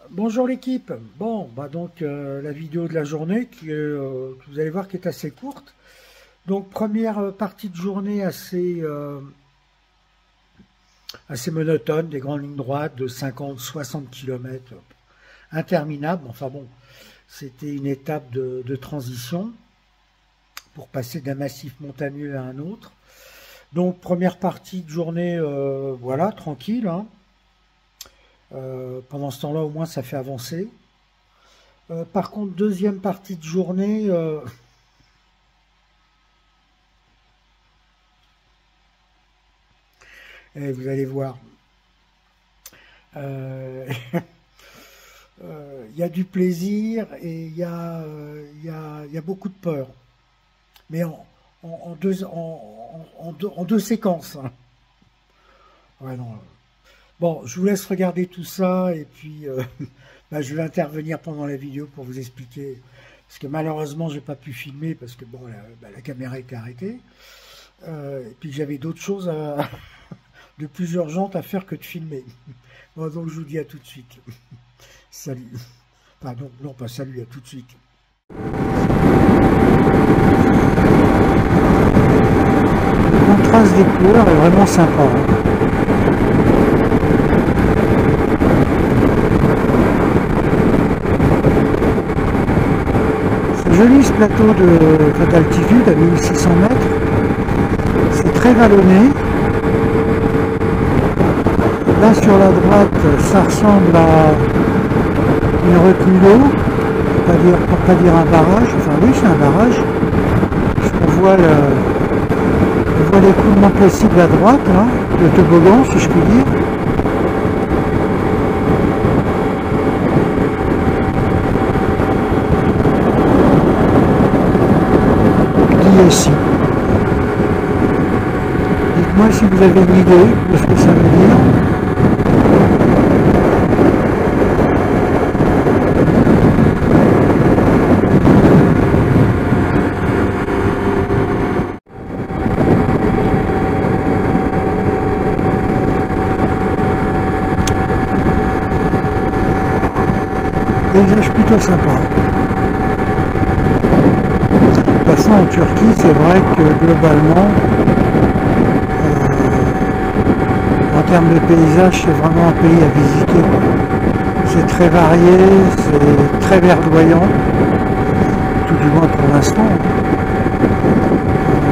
Bonjour l'équipe. Bon, bah donc la vidéo de la journée que vous allez voir qui est assez courte. Donc première partie de journée assez monotone, des grandes lignes droites de 50-60 km, interminables. Enfin bon, c'était une étape de transition pour passer d'un massif montagneux à un autre. Donc première partie de journée, voilà, tranquille, hein. Pendant ce temps-là, au moins, ça fait avancer. Par contre, deuxième partie de journée, et vous allez voir, euh, il y a du plaisir et il y a beaucoup de peur. Mais en deux séquences, hein. Ouais, non. Bon, je vous laisse regarder tout ça et puis bah, je vais intervenir pendant la vidéo pour vous expliquer. Parce que malheureusement, j'ai pas pu filmer parce que bon, la caméra était arrêtée. Et puis j'avais d'autres choses de plus urgentes à faire que de filmer. Bon, donc je vous dis à tout de suite. Salut. Pardon, non pas salut, à tout de suite. Le contraste des couleurs est vraiment sympa, hein. C'est joli ce plateau d'altitude à 1600 mètres. C'est très vallonné. Là sur la droite, ça ressemble à une retenue d'eau, pour pas dire un barrage. Enfin oui, c'est un barrage. Parce qu'on voit l'écoulement possible à droite, là, le toboggan si je puis dire. Ici. Dites-moi si vous avez une idée de ce que ça veut dire. Paysage plutôt sympa. De toute façon, en Turquie, c'est vrai que globalement, en termes de paysage, c'est vraiment un pays à visiter. C'est très varié, c'est très verdoyant, tout du moins pour l'instant.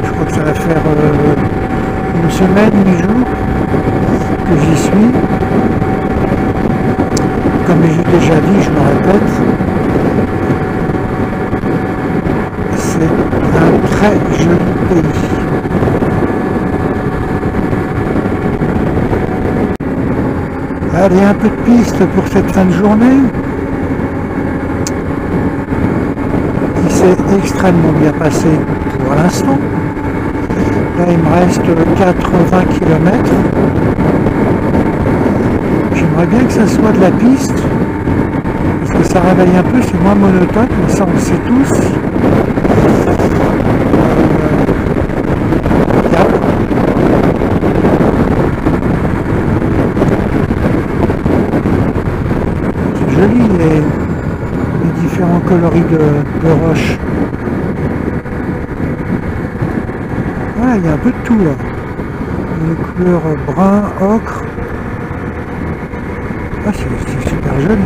Je crois que ça va faire une semaine, 8 jours que j'y suis. Comme j'ai déjà dit, je me répète, c'est un très joli pays. Allez, un peu de piste pour cette fin de journée, qui s'est extrêmement bien passée pour l'instant. Là, il me reste 80 km. J'aimerais bien que ça soit de la piste, parce que ça réveille un peu, c'est moins monotone, mais ça on le sait tous. C'est joli les différents coloris de roches. Voilà, il y a un peu de tout là. Les couleurs brun, ocre. Ah, c'est super joli.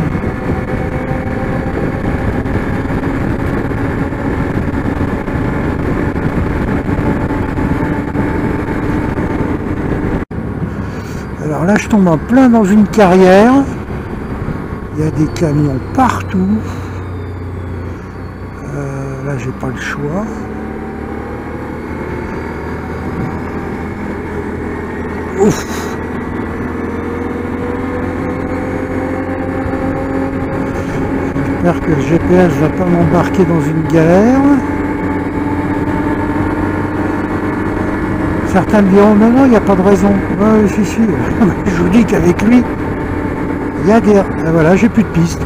Alors là, je tombe en plein dans une carrière. Il y a des camions partout. Là, j'ai pas le choix. Ouf! J'espère que le GPS va pas m'embarquer dans une galère. Certains me diront non, non, il n'y a pas de raison. Ouais, si, si. Je vous dis qu'avec lui, il y a des... Ah, voilà, j'ai plus de piste.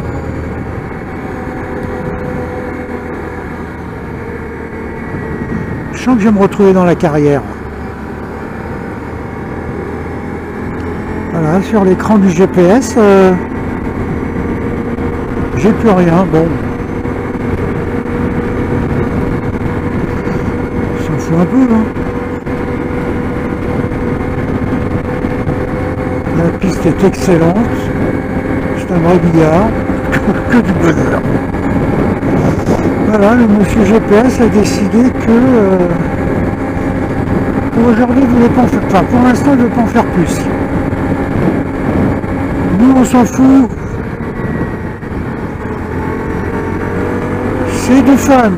Je sens que je vais me retrouver dans la carrière. Voilà, sur l'écran du GPS, J'ai plus rien, bon. On s'en fout un peu, hein. La piste est excellente. C'est un vrai billard. Que du bonheur. Voilà, le monsieur GPS a décidé que pour aujourd'hui, il ne voulait pas en faire. Enfin, pour l'instant, il ne veut pas en faire plus. Nous, on s'en fout. C'est du fun.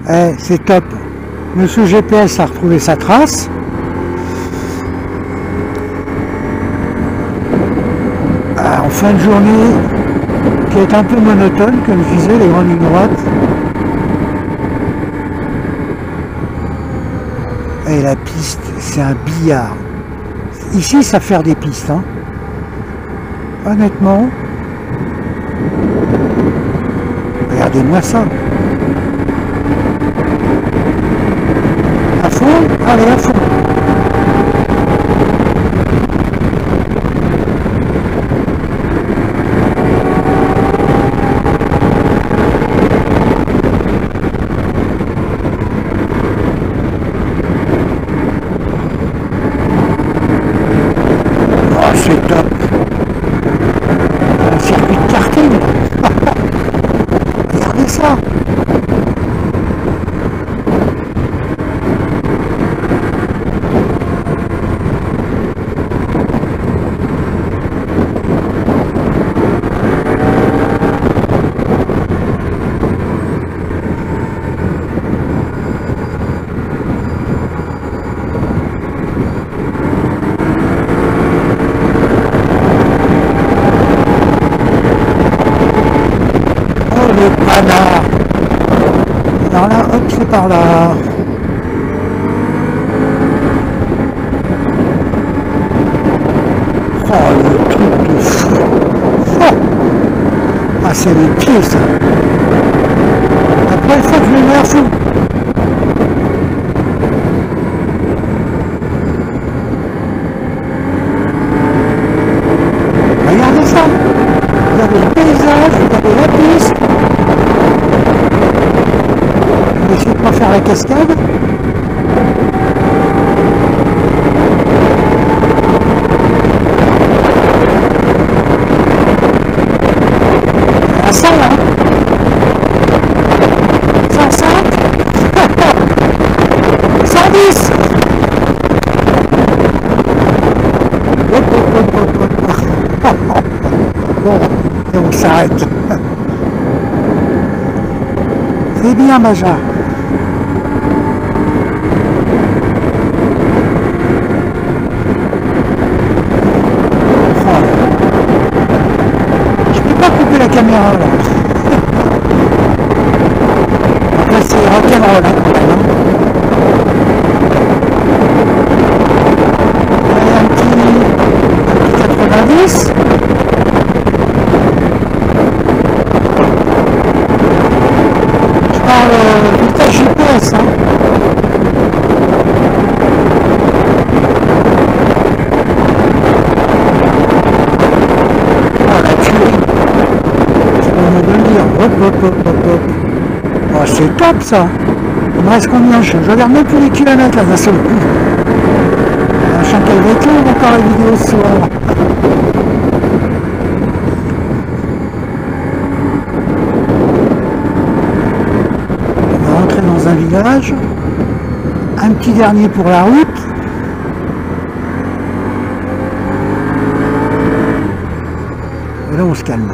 Eh, c'est top. Monsieur GPS a retrouvé sa trace. En fin de journée, qui est un peu monotone, comme je disais, les grandes lignes droites. Et la piste, c'est un billard. Ici, ça fait faire des pistes. Hein. Honnêtement, regardez-moi ça. À fond, allez, à fond. Oh, c'est top. Un circuit de karting. Regardez ça. Alors là, hop, c'est par là. Oh, le truc de fou. Oh. Ah, c'est les pieds, ça. Après, il faut que je me mette à fond. Regardez ça. Regardez le paysage, regardez la piste. On va essayer de pas faire la cascade. Ah ça là 105 110. Bon, et on s'arrête. C'est bien, Maja. Je peux pas couper la caméra là. Après c'est rock'n'roll là quand même. Un petit 90. Je parle vitesse GPS hein. Oh, c'est top ça. Il me reste combien? Je regarde même plus les kilomètres là d'un seul coup. Je sens qu'elle va être longue encore la vidéo ce soir. On va rentrer dans un village. Un petit dernier pour la route. Et là on se calme.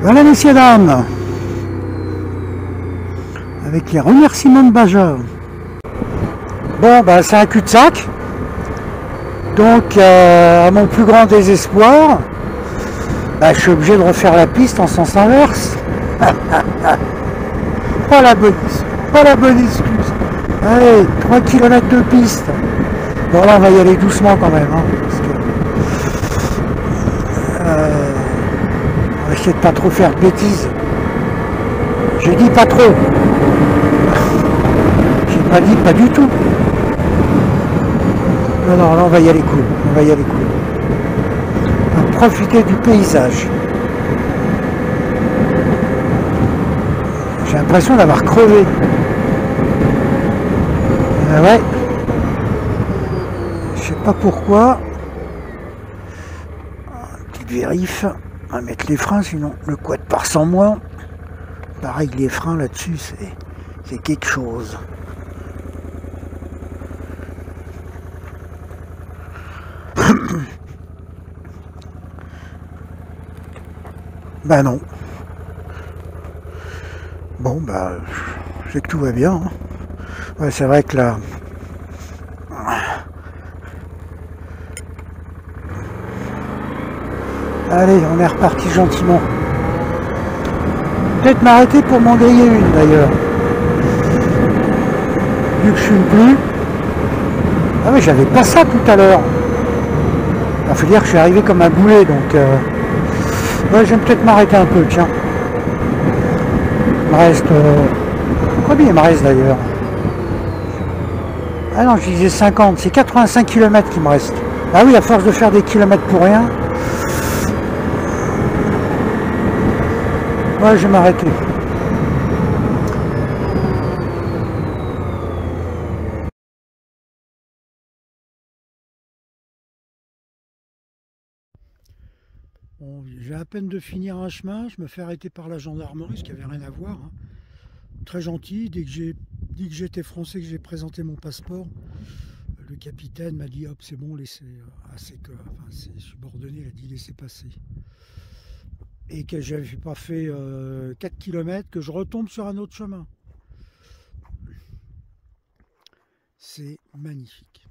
Voilà, messieurs, dames, avec les remerciements de Baja. Bon, bah, c'est un cul-de-sac. Donc, à mon plus grand désespoir, bah, je suis obligé de refaire la piste en sens inverse. Pas la bonne excuse. Allez, 3 km de piste. Bon, là, on va y aller doucement quand même. Hein, parce que, on va essayer de pas trop faire de bêtises. J'ai dit pas trop. J'ai pas dit pas du tout. Non, non, là, on va y aller cool. On va y aller cool. On va profiter du paysage. J'ai l'impression d'avoir crevé. Ouais. Je sais pas pourquoi. Petite vérif. On va mettre les freins, sinon le quad part sans moi. Pareil, les freins là-dessus, c'est quelque chose. Bah non. Bon, bah, c'est que tout va bien. Hein. Ouais, c'est vrai que là... Allez, on est reparti gentiment. Peut-être m'arrêter pour m'en griller une d'ailleurs. Vu que je fume plus. Ah mais j'avais pas ça tout à l'heure. Il faut dire que je suis arrivé comme un boulet, donc... Ouais, je vais peut-être m'arrêter un peu, tiens. Il me reste... Combien il me reste d'ailleurs? Ah non, je disais 50, c'est 85 km qui me reste. Ah oui, à force de faire des kilomètres pour rien. Ouais, je vais m'arrêter. Bon, j'ai à peine de finir un chemin, je me fais arrêter par la gendarmerie, ce qui n'avait rien à voir. Hein. Très gentil, dès que j'ai dit que j'étais français, que j'ai présenté mon passeport, le capitaine m'a dit hop, c'est bon, laissez, ses subordonnés, il a dit laissez passer. Et que j'avais pas fait 4 km, que je retombe sur un autre chemin. C'est magnifique.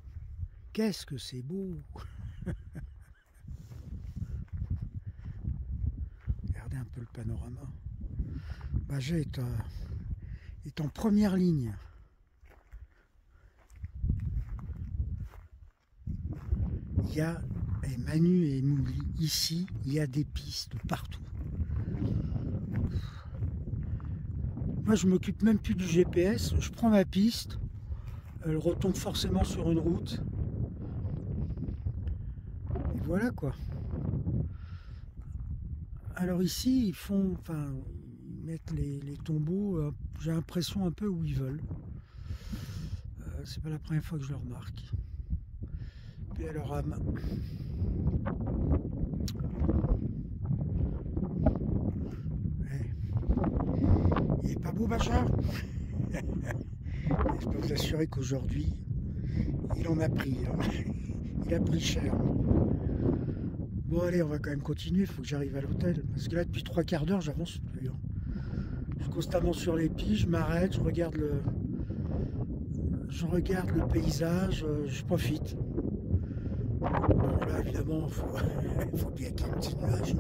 Qu'est-ce que c'est beau! Regardez un peu le panorama. Baja est en première ligne. Il y a, et Manu et Mouli, ici, il y a des pistes partout. Moi, je m'occupe même plus du GPS. Je prends ma piste, elle retombe forcément sur une route. Et voilà quoi. Alors ici, ils mettent les tombeaux, j'ai l'impression un peu où ils veulent. C'est pas la première fois que je le remarque. Puis alors, il est pas beau, Baja? Je peux vous assurer qu'aujourd'hui, il en a pris. Hein. Il a pris cher. Bon, allez, on va quand même continuer. Il faut que j'arrive à l'hôtel. Parce que là, depuis 3/4 d'heure, j'avance plus. Hein. Je suis constamment sur les pistes, je m'arrête, je regarde le paysage, je profite. Bon, là, évidemment, il faut bien qu'il y ait un petit nuage.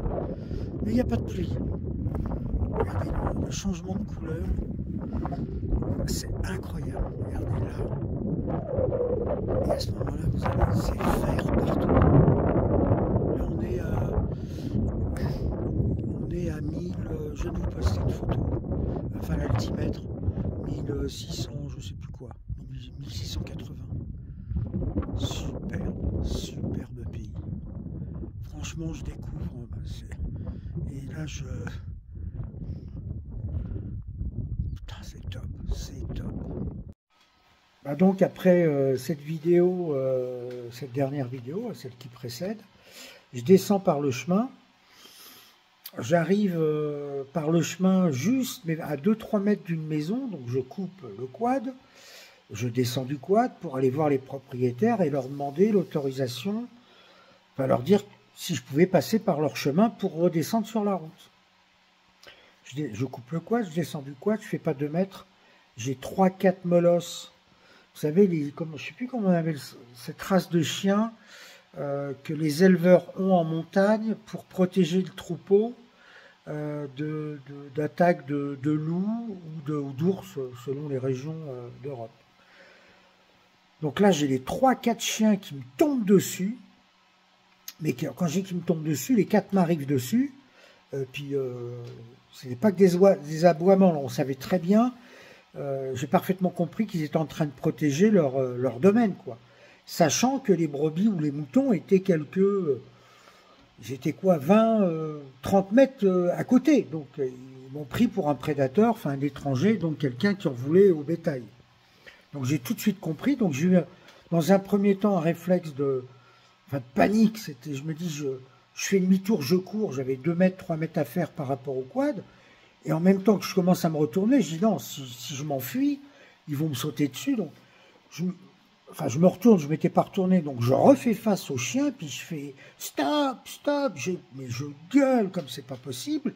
Mais il n'y a pas de pluie. Regardez le changement de couleur. C'est incroyable. Regardez là. Et à ce moment-là, vous avez c'est vert partout. Là, on est à 1000. Je vais vous poster une photo. Enfin, l'altimètre. 1600, je sais plus quoi. 1680. Superbe pays. Franchement, je découvre. Et là, putain, c'est top. Bah donc après cette vidéo, cette dernière vidéo, celle qui précède, je descends par le chemin. J'arrive par le chemin juste mais à 2-3 mètres d'une maison, donc je coupe le quad, je descends du quad pour aller voir les propriétaires et leur demander l'autorisation, enfin leur dire si je pouvais passer par leur chemin pour redescendre sur la route. je coupe le quad, je descends du quad, je fais pas 2 mètres, j'ai 3-4 molosses. Vous savez, je sais plus comment on appelle cette race de chiens que les éleveurs ont en montagne pour protéger le troupeau d'attaques de loups ou d'ours selon les régions d'Europe. Donc là, j'ai les 3-4 chiens qui me tombent dessus. Mais quand je dis qu'ils me tombent dessus, les 4 m'arrivent dessus. Puis, ce n'est pas que des aboiements. Là, on savait très bien. J'ai parfaitement compris qu'ils étaient en train de protéger leur domaine, quoi. Sachant que les brebis ou les moutons étaient j'étais quoi, 20, 30 mètres à côté. Donc, ils m'ont pris pour un prédateur, enfin un étranger, donc quelqu'un qui en voulait au bétail. Donc, j'ai tout de suite compris. Donc, j'ai eu, dans un premier temps, un réflexe de panique. Je me dis, je fais demi-tour, je cours. J'avais 2 mètres, 3 mètres à faire par rapport au quad. Et en même temps que je commence à me retourner, je dis non, si je m'enfuis, ils vont me sauter dessus. Donc, je me retourne, je ne m'étais pas retourné, donc je refais face au chien, puis je fais stop, stop, mais je gueule comme c'est pas possible.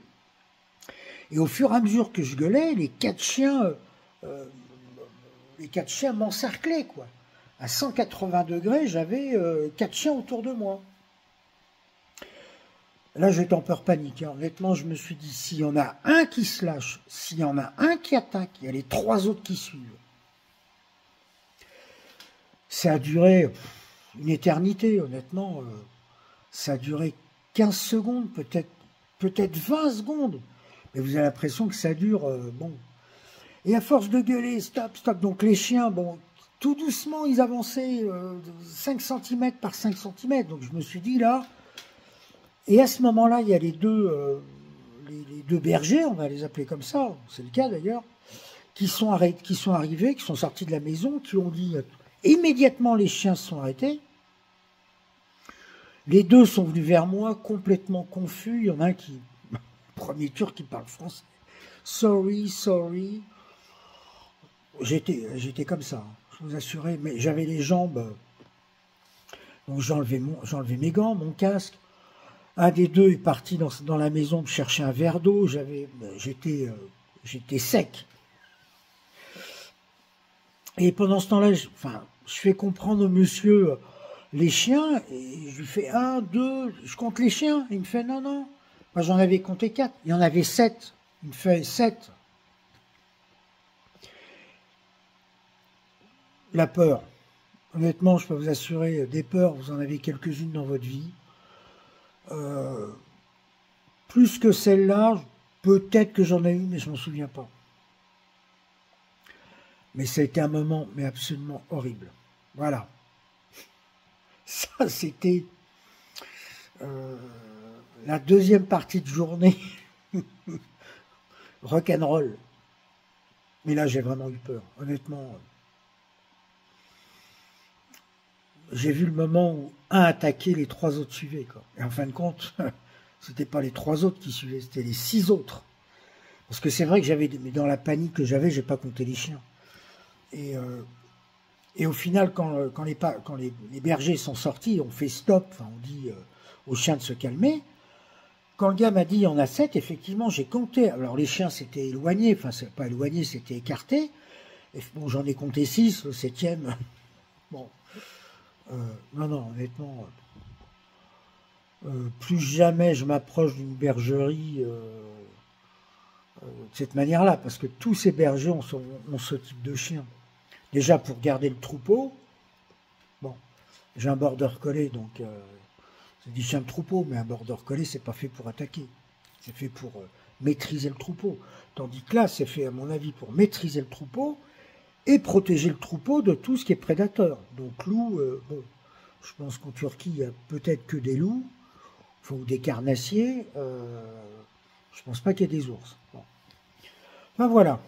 Et au fur et à mesure que je gueulais, les 4 chiens m'encerclaient, quoi. À 180 degrés, j'avais 4 chiens autour de moi. Là, j'étais en peur panique. Hein. Honnêtement, je me suis dit, s'il y en a un qui se lâche, s'il y en a un qui attaque, il y a les 3 autres qui suivent. Ça a duré une éternité, honnêtement. Ça a duré 15 secondes, peut-être 20 secondes. Mais vous avez l'impression que ça dure, bon. Et à force de gueuler, stop, stop, donc les chiens, bon, tout doucement, ils avançaient 5 cm par 5 cm. Donc je me suis dit, là... Et à ce moment-là, il y a les deux bergers, on va les appeler comme ça, c'est le cas d'ailleurs, qui sont arrivés, qui sont sortis de la maison, qui ont dit... Immédiatement, les chiens se sont arrêtés. Les deux sont venus vers moi, complètement confus. Il y en a un qui, premier turc, qui parle français. Sorry, sorry. J'étais comme ça, je vous assurais. Mais j'avais les jambes. Donc j'enlevais mes gants, mon casque. Un des deux est parti dans la maison me chercher un verre d'eau. J'étais sec. Et pendant ce temps-là, je fais comprendre au monsieur les chiens, et je lui fais 1, 2, je compte les chiens. Il me fait non, non. Moi j'en avais compté 4, il y en avait 7. Il me fait 7. La peur. Honnêtement, je peux vous assurer, des peurs, vous en avez quelques-unes dans votre vie. Plus que celle-là, peut-être que j'en ai eu, mais je ne m'en souviens pas. Mais ça a été un moment mais absolument horrible. Voilà. Ça, c'était la deuxième partie de journée. Rock'n'roll. Mais là, j'ai vraiment eu peur. Honnêtement, j'ai vu le moment où un attaquait, les 3 autres suivaient, quoi. Et en fin de compte, c'était pas les 3 autres qui suivaient, c'était les 6 autres. Parce que c'est vrai que mais dans la panique que j'avais, j'ai pas compté les chiens. Et au final, quand les bergers sont sortis, on fait stop, on dit aux chiens de se calmer. Quand le gars m'a dit il y en a 7, effectivement, j'ai compté. Alors les chiens s'étaient éloignés, c'est pas éloigné, c'était écarté. Et bon, j'en ai compté 6, le 7e. Bon. Non, honnêtement, plus jamais je m'approche d'une bergerie de cette manière-là, parce que tous ces bergers ont ce type de chien. Déjà pour garder le troupeau, bon, j'ai un border collie, donc c'est des chiens de troupeau, mais un border collie, c'est pas fait pour attaquer, c'est fait pour maîtriser le troupeau. Tandis que là, c'est fait, à mon avis, pour maîtriser le troupeau et protéger le troupeau de tout ce qui est prédateur. Donc loup, bon, je pense qu'en Turquie, il y a peut-être que des loups, ou des carnassiers, je pense pas qu'il y ait des ours. Bon. Ben voilà.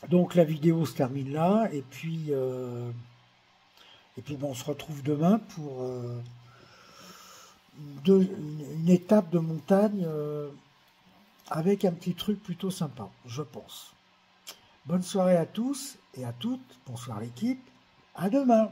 Donc la vidéo se termine là, et puis bon, on se retrouve demain pour une étape de montagne avec un petit truc plutôt sympa, je pense. Bonne soirée à tous et à toutes, bonsoir l'équipe, à demain.